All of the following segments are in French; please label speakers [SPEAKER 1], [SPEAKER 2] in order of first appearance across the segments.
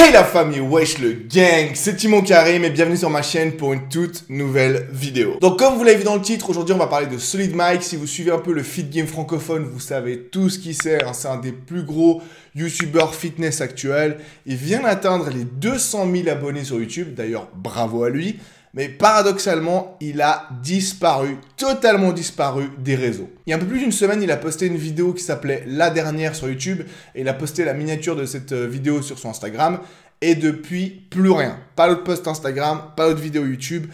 [SPEAKER 1] Hey la famille, wesh le gang, c'est Timon Karim et bienvenue sur ma chaîne pour une toute nouvelle vidéo. Donc comme vous l'avez vu dans le titre, aujourd'hui on va parler de Solid Mike. Si vous suivez un peu le fit game francophone, vous savez tout ce qui c'est, hein. C'est un des plus gros youtubeurs fitness actuels. Il vient d'atteindre les 200 000 abonnés sur YouTube, d'ailleurs bravo à lui. Mais paradoxalement, il a disparu, totalement disparu des réseaux. Il y a un peu plus d'une semaine, il a posté une vidéo qui s'appelait La Dernière sur YouTube. Et il a posté la miniature de cette vidéo sur son Instagram. Et depuis, plus rien. Pas d'autres posts Instagram, pas d'autres vidéos YouTube.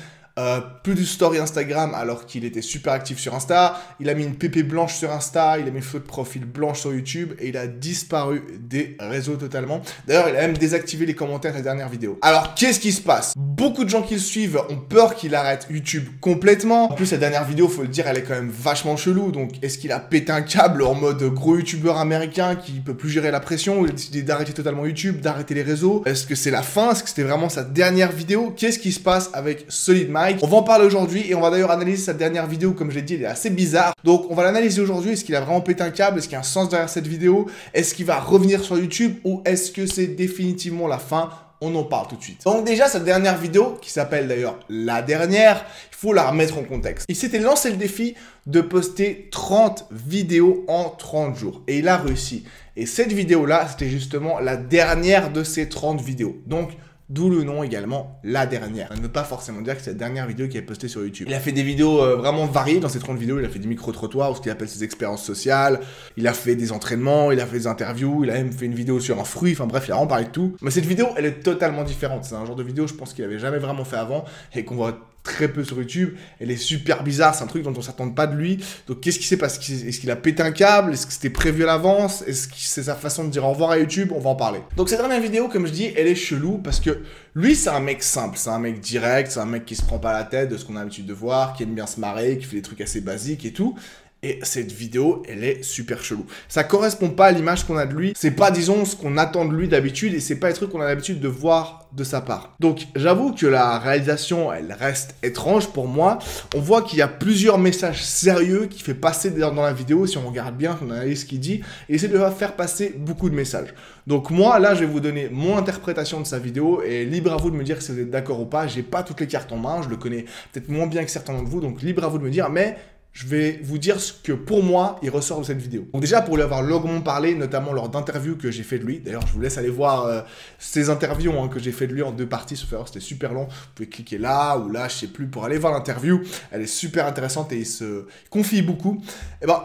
[SPEAKER 1] Plus de story Instagram alors qu'il était super actif sur Insta. Il a mis une pépé blanche sur Insta, il a mis une photo de profil blanche sur YouTube et il a disparu des réseaux totalement. D'ailleurs, il a même désactivé les commentaires de la dernière vidéo. Alors, qu'est-ce qui se passe? Beaucoup de gens qui le suivent ont peur qu'il arrête YouTube complètement. En plus, la dernière vidéo, faut le dire, elle est quand même vachement chelou. Donc, est-ce qu'il a pété un câble en mode gros youtubeur américain qui peut plus gérer la pression? Ou il a décidé d'arrêter totalement YouTube, d'arrêter les réseaux? Est-ce que c'est la fin? Est-ce que c'était vraiment sa dernière vidéo? Qu'est-ce qui se passe avec Solid Mike? On va en parler aujourd'hui et on va d'ailleurs analyser sa dernière vidéo. Comme je l'ai dit, elle est assez bizarre. Donc on va l'analyser aujourd'hui. Est-ce qu'il a vraiment pété un câble? Est-ce qu'il y a un sens derrière cette vidéo? Est-ce qu'il va revenir sur YouTube ou est-ce que c'est définitivement la fin? On en parle tout de suite. Donc déjà, cette dernière vidéo, qui s'appelle d'ailleurs La Dernière, il faut la remettre en contexte. Il s'était lancé le défi de poster 30 vidéos en 30 jours. Et il a réussi. Et cette vidéo-là, c'était justement la dernière de ces 30 vidéos. Donc, d'où le nom également, La Dernière. Ça ne veut pas forcément dire que c'est la dernière vidéo qu'il a postée sur YouTube. Il a fait des vidéos vraiment variées dans ces 30 vidéos. Il a fait des micro-trottoirs, ou ce qu'il appelle ses expériences sociales. Il a fait des entraînements, il a fait des interviews, il a même fait une vidéo sur un fruit. Enfin bref, il a vraiment parlé de tout. Mais cette vidéo, elle est totalement différente. C'est un genre de vidéo, je pense qu'il avait jamais vraiment fait avant et qu'on voit très peu sur YouTube. Elle est super bizarre, c'est un truc dont on s'attend pas de lui. Donc qu'est-ce qui s'est passé? Est-ce qu'il a pété un câble? Est-ce que c'était prévu à l'avance? Est-ce que c'est sa façon de dire au revoir à YouTube? On va en parler. Donc cette dernière vidéo, comme je dis, elle est chelou parce que lui, c'est un mec simple, c'est un mec direct, c'est un mec qui se prend pas la tête de ce qu'on a l'habitude de voir, qui aime bien se marrer, qui fait des trucs assez basiques et tout. Et cette vidéo, elle est super chelou. Ça correspond pas à l'image qu'on a de lui. C'est pas, disons, ce qu'on attend de lui d'habitude et c'est pas les trucs qu'on a l'habitude de voir de sa part. Donc, j'avoue que la réalisation, elle reste étrange pour moi. On voit qu'il y a plusieurs messages sérieux qui fait passer dans la vidéo. Si on regarde bien, on analyse ce qu'il dit, et essaie de faire passer beaucoup de messages. Donc moi, là, je vais vous donner mon interprétation de sa vidéo et libre à vous de me dire si vous êtes d'accord ou pas. J'ai pas toutes les cartes en main, je le connais peut-être moins bien que certains d'entre vous, donc libre à vous de me dire, mais je vais vous dire ce que pour moi, il ressort de cette vidéo. Donc déjà, pour lui avoir longuement parlé, notamment lors d'interviews que j'ai fait de lui. D'ailleurs, je vous laisse aller voir ces interviews que j'ai fait de lui en 2 parties. Sauf erreur, c'était super long. Vous pouvez cliquer là ou là, je sais plus, pour aller voir l'interview. Elle est super intéressante et il se confie beaucoup. Et ben,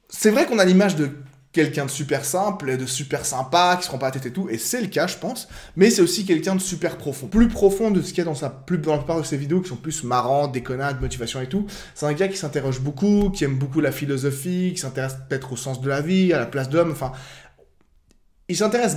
[SPEAKER 1] c'est vrai qu'on a l'image de quelqu'un de super simple, de super sympa, qui se prend pas la tête et tout, et c'est le cas, je pense, mais c'est aussi quelqu'un de super profond. Plus profond de ce qu'il y a dans la plupart de ses vidéos qui sont plus marrantes, déconnades, motivation et tout. C'est un gars qui s'interroge beaucoup, qui aime beaucoup la philosophie, qui s'intéresse peut-être au sens de la vie, à la place de l'homme, enfin... Il s'intéresse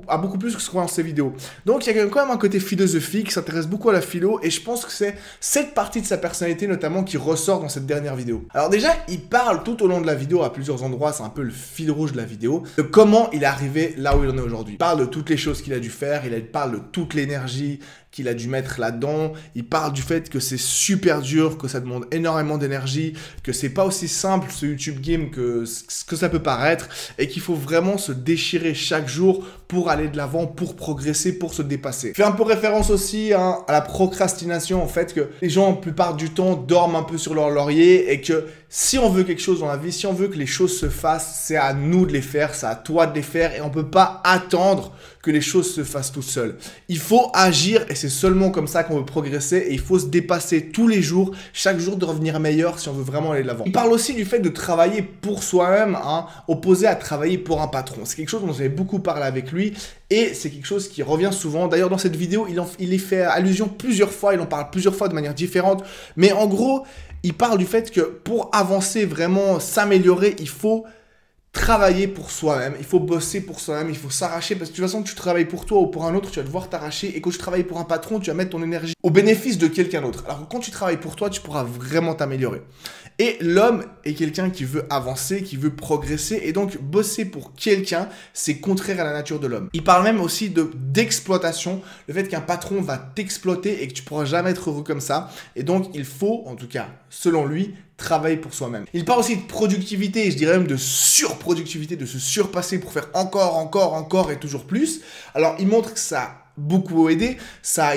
[SPEAKER 1] à beaucoup plus que ce qu'on voit dans ses vidéos. Donc, il y a quand même un côté philosophique, il s'intéresse beaucoup à la philo, et je pense que c'est cette partie de sa personnalité, notamment, qui ressort dans cette dernière vidéo. Alors déjà, il parle tout au long de la vidéo, à plusieurs endroits, c'est un peu le fil rouge de la vidéo, de comment il est arrivé là où il en est aujourd'hui. Il parle de toutes les choses qu'il a dû faire, il parle de toute l'énergie qu'il a dû mettre là-dedans, il parle du fait que c'est super dur, que ça demande énormément d'énergie, que c'est pas aussi simple ce YouTube game que ce que ça peut paraître, et qu'il faut vraiment se déchirer chaque jour pour aller de l'avant, pour progresser, pour se dépasser. Il fait un peu référence aussi à la procrastination, en fait, que les gens, la plupart du temps, dorment un peu sur leur laurier, et que si on veut quelque chose dans la vie, si on veut que les choses se fassent, c'est à nous de les faire, c'est à toi de les faire, et on peut pas attendre que les choses se fassent toutes seules. Il faut agir, et c'est seulement comme ça qu'on veut progresser, et il faut se dépasser tous les jours, chaque jour de revenir meilleur si on veut vraiment aller de l'avant. Il parle aussi du fait de travailler pour soi-même, opposé à travailler pour un patron. C'est quelque chose dont j'avais beaucoup parlé avec lui, et c'est quelque chose qui revient souvent. D'ailleurs, dans cette vidéo, il y fait allusion plusieurs fois, il en parle plusieurs fois de manière différente, mais en gros, il parle du fait que pour avancer, vraiment s'améliorer, il faut travailler pour soi-même, il faut bosser pour soi-même, il faut s'arracher, parce que de toute façon, que tu travailles pour toi ou pour un autre, tu vas devoir t'arracher, et quand tu travailles pour un patron, tu vas mettre ton énergie au bénéfice de quelqu'un d'autre. Alors que quand tu travailles pour toi, tu pourras vraiment t'améliorer. Et l'homme est quelqu'un qui veut avancer, qui veut progresser, et donc bosser pour quelqu'un, c'est contraire à la nature de l'homme. Il parle même aussi d'exploitation, le fait qu'un patron va t'exploiter et que tu pourras jamais être heureux comme ça, et donc il faut, en tout cas, selon lui, travailler pour soi-même. Il parle aussi de productivité, je dirais même de surproductivité, de se surpasser pour faire encore et toujours plus. Alors, il montre que ça a beaucoup aidé,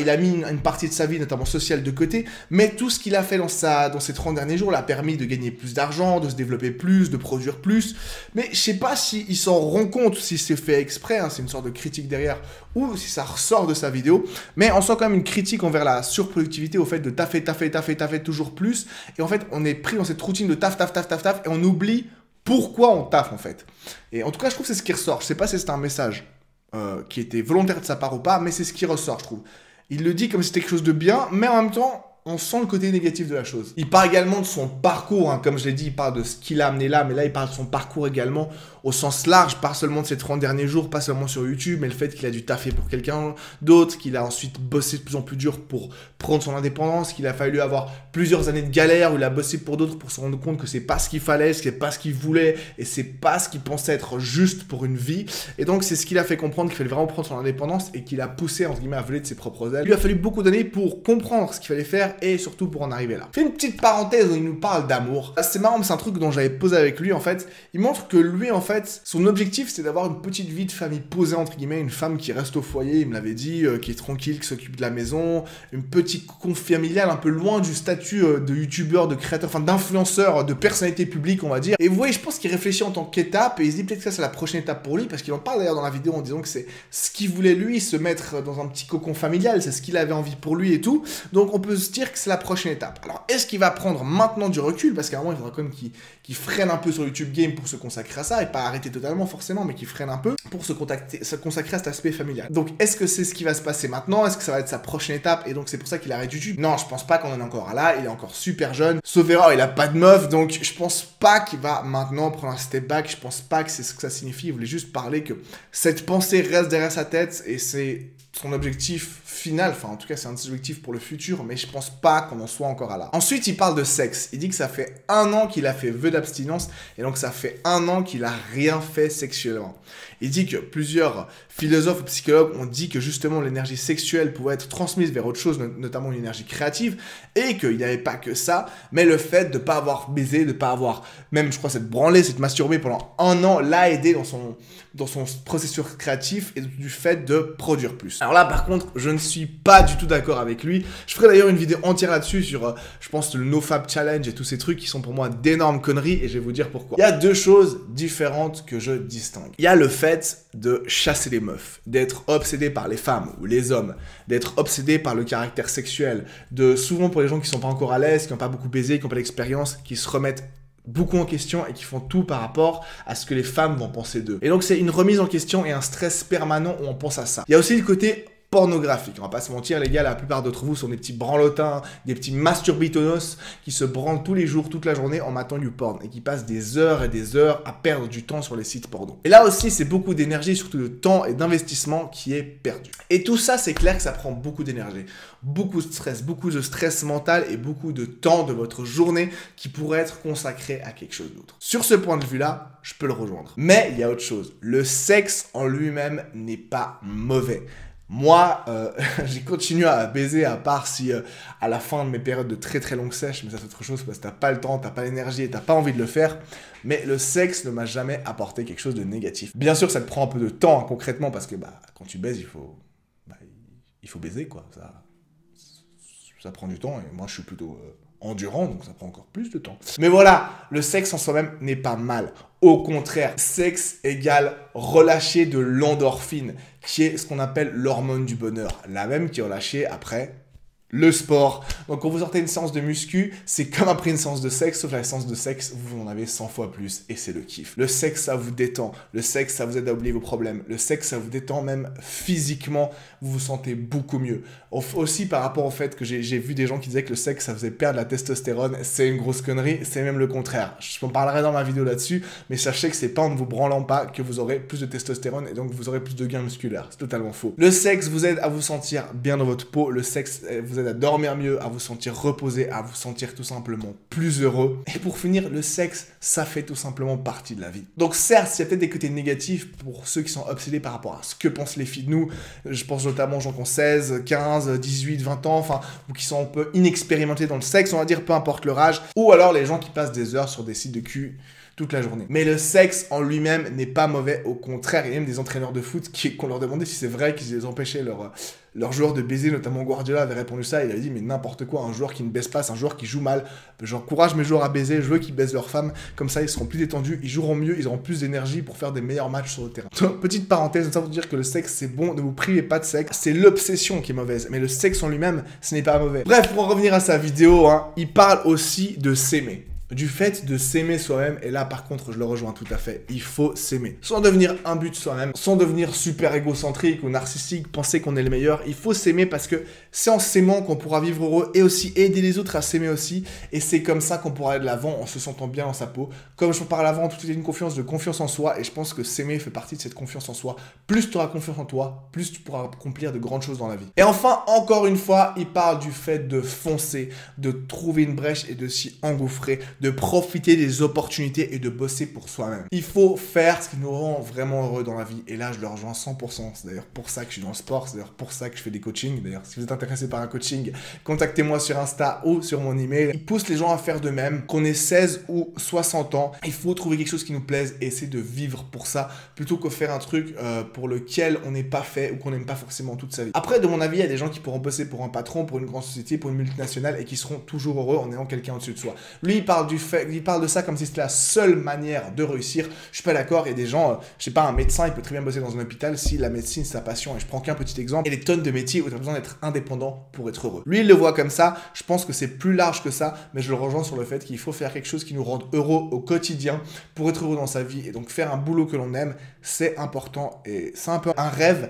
[SPEAKER 1] il a mis une partie de sa vie, notamment sociale, de côté, mais tout ce qu'il a fait dans ces 30 derniers jours l'a permis de gagner plus d'argent, de se développer plus, de produire plus, mais je sais pas s'il s'en rend compte, si c'est fait exprès, hein, c'est une sorte de critique derrière, ou si ça ressort de sa vidéo, mais on sent quand même une critique envers la surproductivité, au fait de taffer toujours plus, et en fait on est pris dans cette routine de taf, et on oublie pourquoi on taffe en fait. Et en tout cas je trouve que c'est ce qui ressort, je sais pas si c'est un message qui était volontaire de sa part ou pas, mais c'est ce qui ressort, je trouve. Il le dit comme si c'était quelque chose de bien, mais en même temps, on sent le côté négatif de la chose. Il parle également de son parcours, hein, comme je l'ai dit, il parle de ce qu'il a amené là, mais là, il parle de son parcours également au sens large, pas seulement de ces 30 derniers jours, pas seulement sur YouTube, mais le fait qu'il a dû taffer pour quelqu'un d'autre, qu'il a ensuite bossé de plus en plus dur pour prendre son indépendance, qu'il a fallu avoir plusieurs années de galère, où il a bossé pour d'autres pour se rendre compte que c'est pas ce qu'il fallait, c'est pas ce qu'il voulait, et c'est pas ce qu'il pensait être juste pour une vie. Et donc, c'est ce qu'il a fait comprendre qu'il fallait vraiment prendre son indépendance et qu'il a poussé, entre guillemets, à voler de ses propres ailes. Il lui a fallu beaucoup d'années pour comprendre ce qu'il fallait faire et surtout pour en arriver là. Je fais une petite parenthèse où il nous parle d'amour. C'est marrant, mais c'est un truc dont j'avais posé avec lui, en fait. Il montre que lui, en fait, son objectif, c'est d'avoir une petite vie de famille posée, entre guillemets, une femme qui reste au foyer, il me l'avait dit, qui est tranquille, qui s'occupe de la maison, une petite conf familiale un peu loin du statut de youtubeur, de créateur, enfin d'influenceur, de personnalité publique, on va dire. Et vous voyez, je pense qu'il réfléchit en tant qu'étape, et il se dit peut-être que ça, c'est la prochaine étape pour lui, parce qu'il en parle d'ailleurs dans la vidéo en disant que c'est ce qu'il voulait lui, se mettre dans un petit cocon familial, c'est ce qu'il avait envie pour lui et tout. Donc on peut se dire que c'est la prochaine étape. Alors, est-ce qu'il va prendre maintenant du recul, parce qu'à un moment, il faudra quand même qu'il freine un peu sur YouTube Game pour se consacrer à ça, et pas arrêter totalement forcément, mais qu'il freine un peu pour se consacrer à cet aspect familial. Donc, est-ce que c'est ce qui va se passer maintenant? Est-ce que ça va être sa prochaine étape, et donc c'est pour ça qu'il arrête YouTube? Non, je pense pas qu'on en est encore là, il est encore super jeune. Sauf erreur, il a pas de meuf, donc je pense pas qu'il va maintenant prendre un step back, je pense pas que c'est ce que ça signifie, il voulait juste parler que cette pensée reste derrière sa tête, et c'est son objectif final, enfin en tout cas c'est un de ses objectifs pour le futur, mais je pense pas qu'on en soit encore là. Ensuite il parle de sexe, il dit que ça fait 1 an qu'il a fait vœu d'abstinence, et donc ça fait 1 an qu'il a rien fait sexuellement. Il dit que plusieurs philosophes ou psychologues ont dit que justement l'énergie sexuelle pouvait être transmise vers autre chose, notamment une énergie créative, et qu'il n'y avait pas que ça, mais le fait de ne pas avoir baisé, de ne pas avoir même, je crois, s'être branlé, s'être masturbé pendant 1 an, l'a aidé dans son processus créatif et du fait de produire plus. Alors là, par contre, je ne suis pas du tout d'accord avec lui. Je ferai d'ailleurs une vidéo entière là-dessus sur, je pense, le NoFap Challenge et tous ces trucs qui sont pour moi d'énormes conneries, et je vais vous dire pourquoi. Il y a 2 choses différentes que je distingue. Il y a le fait de chasser les meufs, d'être obsédé par les femmes ou les hommes, d'être obsédé par le caractère sexuel, souvent pour les gens qui sont pas encore à l'aise, qui n'ont pas beaucoup baisé, qui n'ont pas d'expérience, qui se remettent beaucoup en question et qui font tout par rapport à ce que les femmes vont penser d'eux. Et donc c'est une remise en question et un stress permanent où on pense à ça. Il y a aussi le côté pornographique, on va pas se mentir les gars, la plupart d'entre vous sont des petits branlotins, des petits masturbitonos qui se branlent tous les jours, toute la journée en matant du porn et qui passent des heures et des heures à perdre du temps sur les sites porno. Et là aussi c'est beaucoup d'énergie, surtout de temps et d'investissement qui est perdu. Et tout ça c'est clair que ça prend beaucoup d'énergie, beaucoup de stress mental et beaucoup de temps de votre journée qui pourrait être consacré à quelque chose d'autre. Sur ce point de vue là, je peux le rejoindre. Mais il y a autre chose, le sexe en lui-même n'est pas mauvais. Moi, j'ai continué à baiser à part si à la fin de mes périodes de très longues sèches, mais ça c'est autre chose parce que t'as pas le temps, t'as pas l'énergie et t'as pas envie de le faire, mais le sexe ne m'a jamais apporté quelque chose de négatif. Bien sûr, ça te prend un peu de temps hein, concrètement parce que quand tu baises, il faut baiser quoi, ça prend du temps et moi je suis plutôt endurant, donc ça prend encore plus de temps. Mais voilà, le sexe en soi-même n'est pas mal. Au contraire, sexe égale relâcher de l'endorphine, qui est ce qu'on appelle l'hormone du bonheur, la même qui est relâchée après le sport. Donc quand vous sortez une séance de muscu, c'est comme après une séance de sexe, sauf la séance de sexe, vous en avez 100 fois plus et c'est le kiff. Le sexe, ça vous détend. Le sexe, ça vous aide à oublier vos problèmes. Le sexe, ça vous détend même physiquement. Vous vous sentez beaucoup mieux. Aussi par rapport au fait que j'ai vu des gens qui disaient que le sexe, ça faisait perdre la testostérone. C'est une grosse connerie. C'est même le contraire. Je en parlerai dans ma vidéo là-dessus, mais sachez que c'est pas en ne vous branlant pas que vous aurez plus de testostérone et donc vous aurez plus de gains musculaires. C'est totalement faux. Le sexe vous aide à vous sentir bien dans votre peau. Le sexe vous vous aide à dormir mieux, à vous sentir reposé, à vous sentir tout simplement plus heureux. Et pour finir, le sexe, ça fait tout simplement partie de la vie. Donc certes, il y a peut-être des côtés négatifs pour ceux qui sont obsédés par rapport à ce que pensent les filles de nous. Je pense notamment aux gens qui ont 16, 15, 18, 20 ans, enfin, ou qui sont un peu inexpérimentés dans le sexe, on va dire, peu importe leur âge. Ou alors les gens qui passent des heures sur des sites de cul toute la journée. Mais le sexe en lui-même n'est pas mauvais, au contraire, il y a même des entraîneurs de foot qu'on leur demandait si c'est vrai qu'ils empêchaient leurs joueurs de baiser, notamment Guardiola avait répondu ça, il avait dit mais n'importe quoi, un joueur qui ne baise pas, c'est un joueur qui joue mal, j'encourage mes joueurs à baiser, je veux qu'ils baisent leurs femmes, comme ça ils seront plus détendus, ils joueront mieux, ils auront plus d'énergie pour faire des meilleurs matchs sur le terrain. Donc, petite parenthèse, ça veut dire que le sexe c'est bon, ne vous privez pas de sexe, c'est l'obsession qui est mauvaise, mais le sexe en lui-même, ce n'est pas mauvais. Bref, pour en revenir à sa vidéo, il parle aussi de s'aimer. Du fait de s'aimer soi-même, et là par contre je le rejoins tout à fait, il faut s'aimer. Sans devenir imbu de soi-même, sans devenir super égocentrique ou narcissique, penser qu'on est le meilleur, il faut s'aimer parce que c'est en s'aimant qu'on pourra vivre heureux et aussi aider les autres à s'aimer aussi, et c'est comme ça qu'on pourra aller de l'avant en se sentant bien dans sa peau. Comme je vous parlais avant, tout est une confiance en soi, et je pense que s'aimer fait partie de cette confiance en soi. Plus tu auras confiance en toi, plus tu pourras accomplir de grandes choses dans la vie. Et enfin, encore une fois, il parle du fait de foncer, de trouver une brèche et de s'y engouffrer, de profiter des opportunités et de bosser pour soi-même. Il faut faire ce qui nous rend vraiment heureux dans la vie. Et là, je le rejoins 100%. C'est d'ailleurs pour ça que je suis dans le sport. C'est d'ailleurs pour ça que je fais des coachings. D'ailleurs, si vous êtes intéressé par un coaching, contactez-moi sur Insta ou sur mon email. Il pousse les gens à faire de même. Qu'on ait 16 ou 60 ans, il faut trouver quelque chose qui nous plaise et essayer de vivre pour ça plutôt que faire un truc pour lequel on n'est pas fait ou qu'on n'aime pas forcément toute sa vie. Après, de mon avis, il y a des gens qui pourront bosser pour un patron, pour une grande société, pour une multinationale et qui seront toujours heureux en ayant quelqu'un au-dessus de soi. Lui, il parle de ça comme si c'était la seule manière de réussir. Je suis pas d'accord, il y a des gens, je sais pas, un médecin, il peut très bien bosser dans un hôpital si la médecine c'est sa passion, et je prends qu'un petit exemple, et les tonnes de métiers où tu as besoin d'être indépendant pour être heureux. Lui, il le voit comme ça, je pense que c'est plus large que ça, mais je le rejoins sur le fait qu'il faut faire quelque chose qui nous rende heureux au quotidien pour être heureux dans sa vie, et donc faire un boulot que l'on aime, c'est important, et c'est un peu un rêve,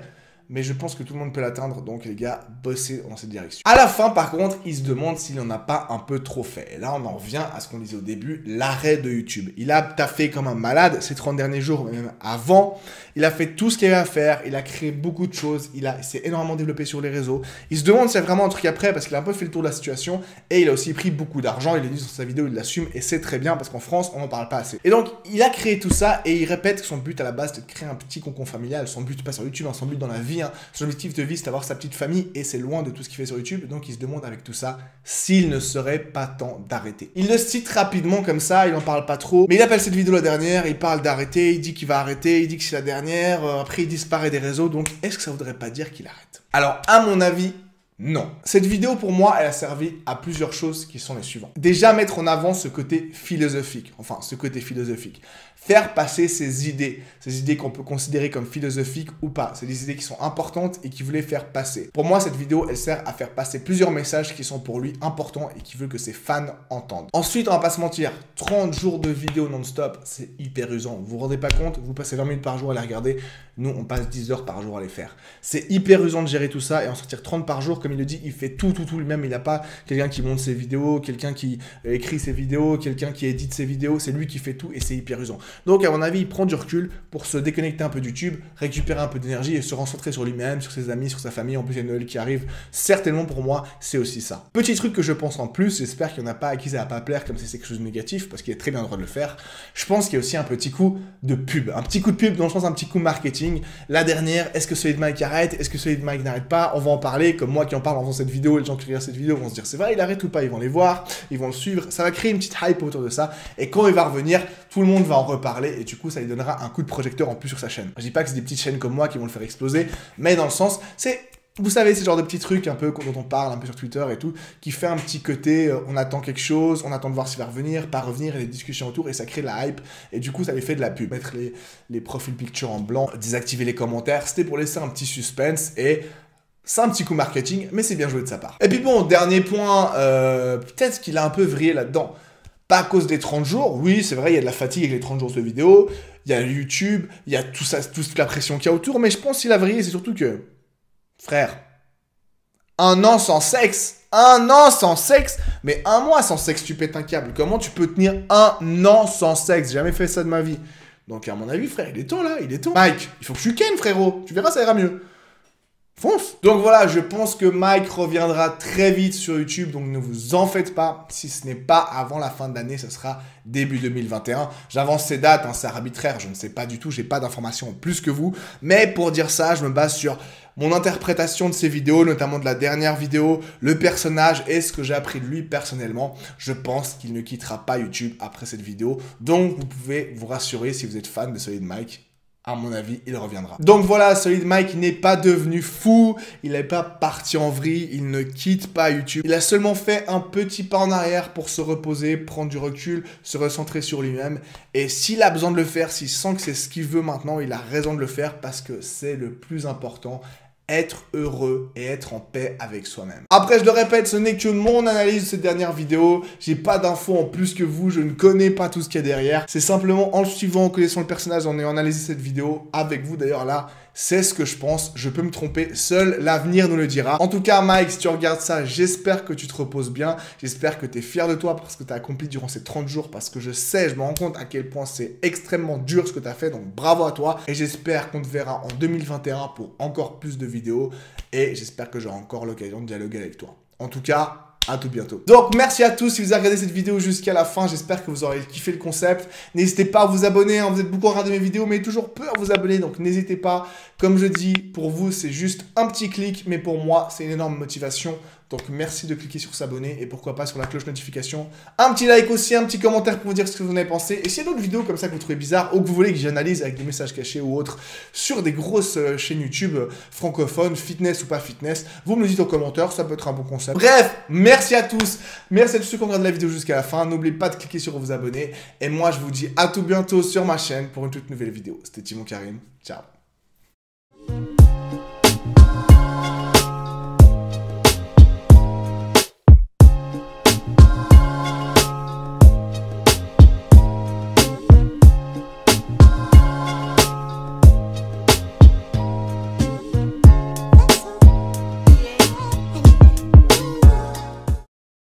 [SPEAKER 1] mais je pense que tout le monde peut l'atteindre, donc les gars, bossez dans cette direction. À la fin, par contre, il se demande s'il n'en a pas un peu trop fait. Et là, on en revient à ce qu'on disait au début, l'arrêt de YouTube. Il a taffé comme un malade ces 30 derniers jours, même avant. Il a fait tout ce qu'il y avait à faire, il a créé beaucoup de choses, il s'est énormément développé sur les réseaux. Il se demande s'il y a vraiment un truc après, parce qu'il a un peu fait le tour de la situation, et il a aussi pris beaucoup d'argent, il l'a dit sur sa vidéo, il l'assume, et c'est très bien, parce qu'en France, on n'en parle pas assez. Et donc, il a créé tout ça, et il répète que son but à la base, c'était de créer un petit cocon familial. Son but, pas sur YouTube, son but dans la vie, son objectif de vie, c'est d'avoir sa petite famille, et c'est loin de tout ce qu'il fait sur YouTube, donc il se demande avec tout ça s'il ne serait pas temps d'arrêter. Il le cite rapidement comme ça, il en parle pas trop, mais il appelle cette vidéo la dernière, il parle d'arrêter, il dit qu'il va arrêter, il dit que c'est la dernière, après il disparaît des réseaux, donc est-ce que ça voudrait pas dire qu'il arrête? Alors, à mon avis, non. Cette vidéo, pour moi, elle a servi à plusieurs choses qui sont les suivantes. Déjà, mettre en avant ce côté philosophique. Faire passer ces idées qu'on peut considérer comme philosophiques ou pas. C'est des idées qui sont importantes et qu'il voulait faire passer. Pour moi, cette vidéo, elle sert à faire passer plusieurs messages qui sont pour lui importants et qu'il veut que ses fans entendent. Ensuite, on va pas se mentir, 30 jours de vidéos non-stop, c'est hyper usant. Vous vous rendez pas compte, vous passez 20 minutes par jour à les regarder. Nous, on passe 10 heures par jour à les faire. C'est hyper usant de gérer tout ça et en sortir 30 par jour, comme il le dit, il fait tout lui-même. Il n'a pas quelqu'un qui monte ses vidéos, quelqu'un qui écrit ses vidéos, quelqu'un qui édite ses vidéos. C'est lui qui fait tout et c'est hyper usant. Donc, à mon avis, il prend du recul pour se déconnecter un peu de YouTube, récupérer un peu d'énergie et se recentrer sur lui-même, sur ses amis, sur sa famille. En plus, il y a Noël qui arrive. Certainement, pour moi, c'est aussi ça. Petit truc que je pense en plus, j'espère qu'il n'y en a pas à qui ça va pas plaire comme si c'est quelque chose de négatif, parce qu'il est très bien le droit de le faire. Je pense qu'il y a aussi un petit coup de pub. Un petit coup de pub, dans le sens un petit coup marketing. La dernière, est-ce que Solid Mike arrête? Est-ce que Solid Mike n'arrête pas? On va en parler, comme moi qui en parle en faisant cette vidéo. Les gens qui regardent cette vidéo vont se dire, c'est vrai, il arrête ou pas? Ils vont les voir, ils vont le suivre. Ça va créer une petite hype autour de ça. Et quand il va revenir, tout le monde va en reparler. Et du coup, ça lui donnera un coup de projecteur en plus sur sa chaîne. Je dis pas que c'est des petites chaînes comme moi qui vont le faire exploser, mais dans le sens, c'est... Vous savez, c'est le genre de petits trucs un peu dont on parle un peu sur Twitter et tout, qui fait un petit côté, on attend quelque chose, on attend de voir s'il va revenir, pas revenir, et des discussions autour, et ça crée de la hype, et du coup, ça lui fait de la pub. Mettre les profils pictures en blanc, désactiver les commentaires, c'était pour laisser un petit suspense, et c'est un petit coup marketing, mais c'est bien joué de sa part. Et puis bon, dernier point, peut-être qu'il a un peu vrillé là-dedans. Pas à cause des 30 jours, oui, c'est vrai, il y a de la fatigue avec les 30 jours de vidéo, il y a YouTube, il y a tout ça, toute la pression qu'il y a autour, mais je pense qu'il a vrillé, c'est surtout que... Frère, un an sans sexe, mais un mois sans sexe, tu pètes un câble. Comment tu peux tenir un an sans sexe? J'ai jamais fait ça de ma vie. Donc à mon avis, frère, il est temps là, il est temps. Mike, il faut que tu kennes, frérot. Tu verras, ça ira mieux. fonce. Donc voilà, je pense que Mike reviendra très vite sur YouTube, donc ne vous en faites pas. Si ce n'est pas avant la fin de l'année, ce sera début 2021. J'avance ces dates, hein, c'est arbitraire, je ne sais pas du tout, j'ai pas d'informations en plus que vous. Mais pour dire ça, je me base sur mon interprétation de ces vidéos, notamment de la dernière vidéo, le personnage et ce que j'ai appris de lui personnellement. Je pense qu'il ne quittera pas YouTube après cette vidéo. Donc vous pouvez vous rassurer si vous êtes fan de Solid Mike. À mon avis, il reviendra. Donc voilà, Solid Mike n'est pas devenu fou, il n'est pas parti en vrille, il ne quitte pas YouTube. Il a seulement fait un petit pas en arrière pour se reposer, prendre du recul, se recentrer sur lui-même. Et s'il a besoin de le faire, s'il sent que c'est ce qu'il veut maintenant, il a raison de le faire parce que c'est le plus important. Être heureux et être en paix avec soi-même. Après, je le répète, ce n'est que mon analyse de cette dernière vidéo. J'ai pas d'infos en plus que vous, je ne connais pas tout ce qu'il y a derrière. C'est simplement en le suivant, en connaissant le personnage, en ayant analysé cette vidéo avec vous. D'ailleurs là, c'est ce que je pense. Je peux me tromper, seul l'avenir nous le dira. En tout cas, Mike, si tu regardes ça, j'espère que tu te reposes bien. J'espère que tu es fier de toi parce que tu as accompli durant ces 30 jours. Parce que je sais, je me rends compte à quel point c'est extrêmement dur ce que tu as fait. Donc bravo à toi. Et j'espère qu'on te verra en 2021 pour encore plus de vidéos. Et j'espère que j'aurai encore l'occasion de dialoguer avec toi. En tout cas, à tout bientôt. Donc merci à tous si vous avez regardé cette vidéo jusqu'à la fin, j'espère que vous aurez kiffé le concept. N'hésitez pas à vous abonner, hein. Vous êtes beaucoup à regarder mes vidéos mais toujours peu à vous abonner, donc n'hésitez pas. Comme je dis, pour vous c'est juste un petit clic, mais pour moi c'est une énorme motivation. Donc merci de cliquer sur s'abonner et pourquoi pas sur la cloche notification. Un petit like aussi, un petit commentaire pour vous dire ce que vous en avez pensé. Et s'il y a d'autres vidéos comme ça que vous trouvez bizarres ou que vous voulez que j'analyse avec des messages cachés ou autres sur des grosses chaînes YouTube francophones, fitness ou pas fitness, vous me le dites en commentaire, ça peut être un bon concept. Bref, merci à tous. Merci à tous ceux qui ont regardé la vidéo jusqu'à la fin. N'oubliez pas de cliquer sur vous abonner. Et moi je vous dis à tout bientôt sur ma chaîne pour une toute nouvelle vidéo. C'était Timon Karim. Ciao.